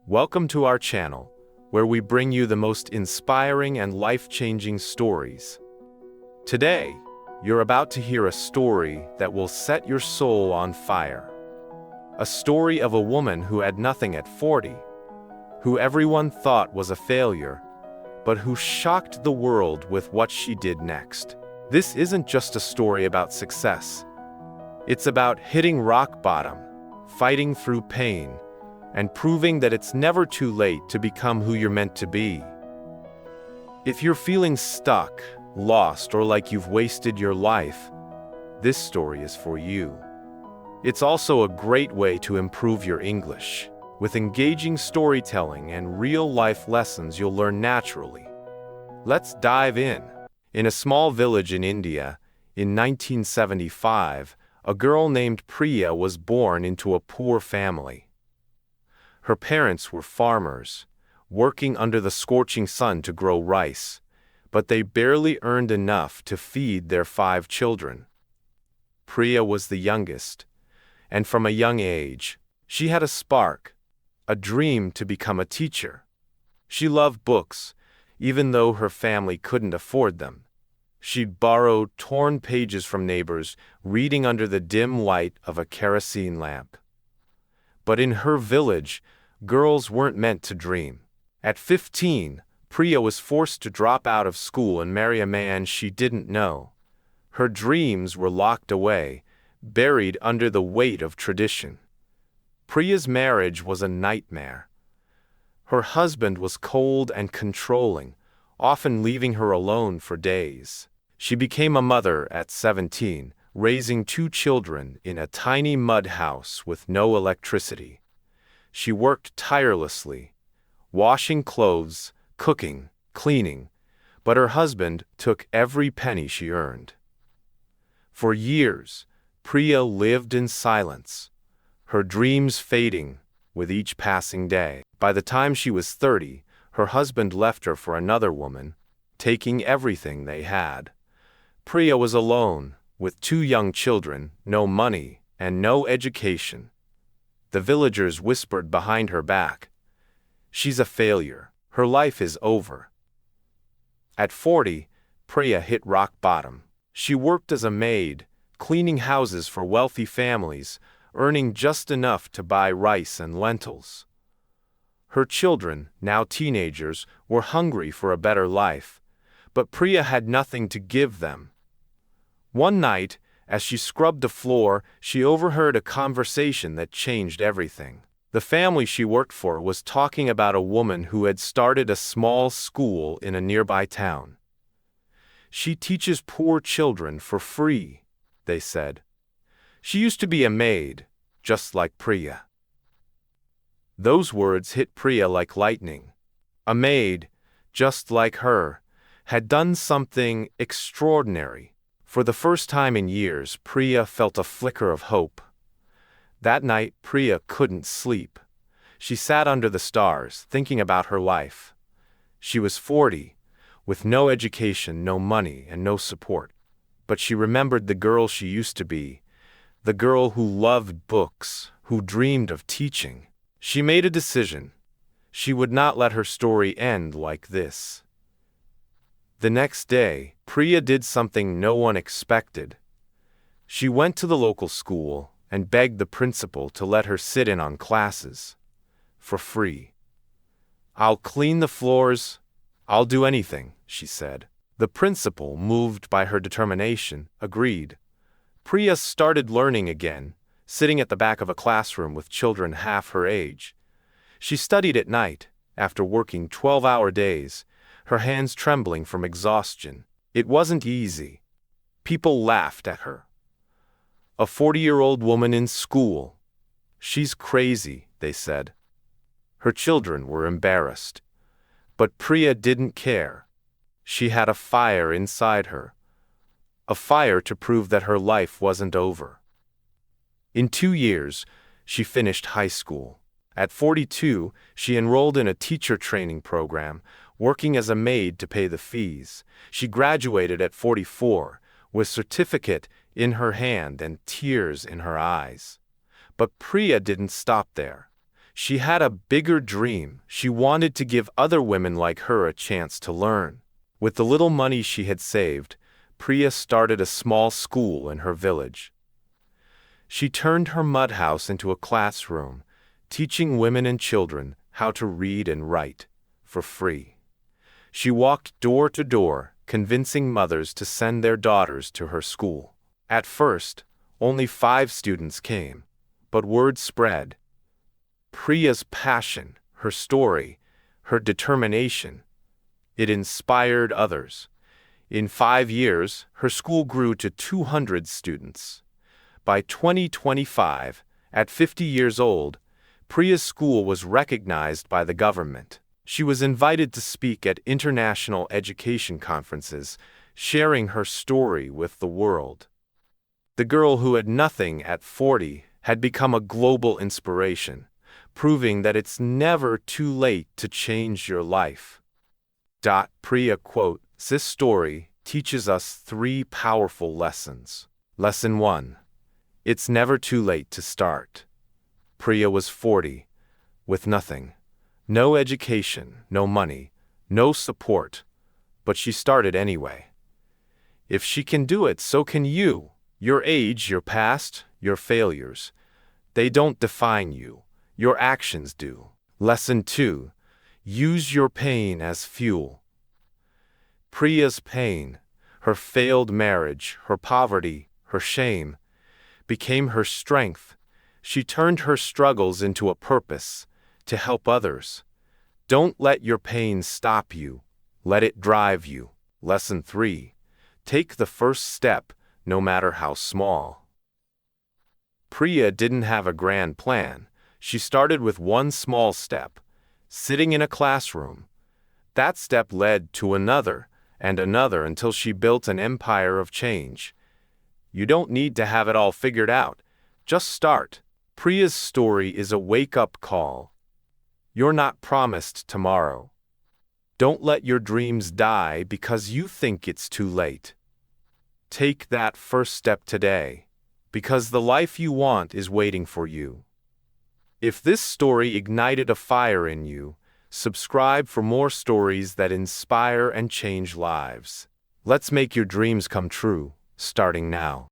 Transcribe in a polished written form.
Welcome to our channel, where we bring you the most inspiring and life-changing stories. Today, you're about to hear a story that will set your soul on fire. A story of a woman who had nothing at 40, who everyone thought was a failure, but who shocked the world with what she did next. This isn't just a story about success. It's about hitting rock bottom, fighting through pain, and proving that it's never too late to become who you're meant to be. If you're feeling stuck, lost, or like you've wasted your life, this story is for you. It's also a great way to improve your English. With engaging storytelling and real-life lessons you'll learn naturally. Let's dive in. In a small village in India, in 1975, a girl named Priya was born into a poor family. Her parents were farmers, working under the scorching sun to grow rice, but they barely earned enough to feed their 5 children. Priya was the youngest, and from a young age, she had a spark, a dream to become a teacher. She loved books, even though her family couldn't afford them. She'd borrow torn pages from neighbors, reading under the dim light of a kerosene lamp. But in her village, girls weren't meant to dream. At 15, Priya was forced to drop out of school and marry a man she didn't know. Her dreams were locked away, buried under the weight of tradition. Priya's marriage was a nightmare. Her husband was cold and controlling, often leaving her alone for days. She became a mother at 17, raising 2 children in a tiny mud house with no electricity. She worked tirelessly, washing clothes, cooking, cleaning, but her husband took every penny she earned. For years, Priya lived in silence, her dreams fading with each passing day. By the time she was 30, her husband left her for another woman, taking everything they had. Priya was alone, with 2 young children, no money, and no education. The villagers whispered behind her back, "She's a failure. Her life is over." At 40, Priya hit rock bottom. She worked as a maid, cleaning houses for wealthy families, earning just enough to buy rice and lentils. Her children, now teenagers, were hungry for a better life, but Priya had nothing to give them. One night, as she scrubbed the floor, she overheard a conversation that changed everything. The family she worked for was talking about a woman who had started a small school in a nearby town. "She teaches poor children for free," they said. "She used to be a maid, just like Priya." Those words hit Priya like lightning. A maid, just like her, had done something extraordinary. For the first time in years, Priya felt a flicker of hope. That night, Priya couldn't sleep. She sat under the stars, thinking about her life. She was 40, with no education, no money, and no support. But she remembered the girl she used to be, the girl who loved books, who dreamed of teaching. She made a decision. She would not let her story end like this. The next day, Priya did something no one expected. She went to the local school and begged the principal to let her sit in on classes. For free. "I'll clean the floors. I'll do anything," she said. The principal, moved by her determination, agreed. Priya started learning again, sitting at the back of a classroom with children half her age. She studied at night, after working 12-hour days, her hands trembling from exhaustion. It wasn't easy. People laughed at her. "A 40-year-old woman in school. She's crazy," they said. Her children were embarrassed. But Priya didn't care. She had a fire inside her. A fire to prove that her life wasn't over. In 2 years, she finished high school. At 42, she enrolled in a teacher training program, working as a maid to pay the fees. She graduated at 44, with certificate in her hand and tears in her eyes. But Priya didn't stop there. She had a bigger dream. She wanted to give other women like her a chance to learn. With the little money she had saved, Priya started a small school in her village. She turned her mud house into a classroom, teaching women and children how to read and write for free. She walked door to door, convincing mothers to send their daughters to her school. At first, only 5 students came, but word spread. Priya's passion, her story, her determination, it inspired others. In 5 years, her school grew to 200 students. By 2025, at 50 years old, Priya's school was recognized by the government. She was invited to speak at international education conferences, sharing her story with the world. The girl who had nothing at 40 had become a global inspiration, proving that it's never too late to change your life. Priya quote, "This story teaches us 3 powerful lessons. Lesson 1. It's never too late to start." Priya was 40, with nothing. No education, no money, no support, but she started anyway. If she can do it, so can you. Your age, your past, your failures, they don't define you. Your actions do. Lesson 2. Use your pain as fuel. Priya's pain, her failed marriage, her poverty, her shame, became her strength. She turned her struggles into a purpose, to help others. Don't let your pain stop you. Let it drive you. Lesson 3. Take the first step, no matter how small. Priya didn't have a grand plan. She started with one small step, sitting in a classroom. That step led to another and another until she built an empire of change. You don't need to have it all figured out. Just start. Priya's story is a wake-up call. You're not promised tomorrow. Don't let your dreams die because you think it's too late. Take that first step today, because the life you want is waiting for you. If this story ignited a fire in you, subscribe for more stories that inspire and change lives. Let's make your dreams come true, starting now.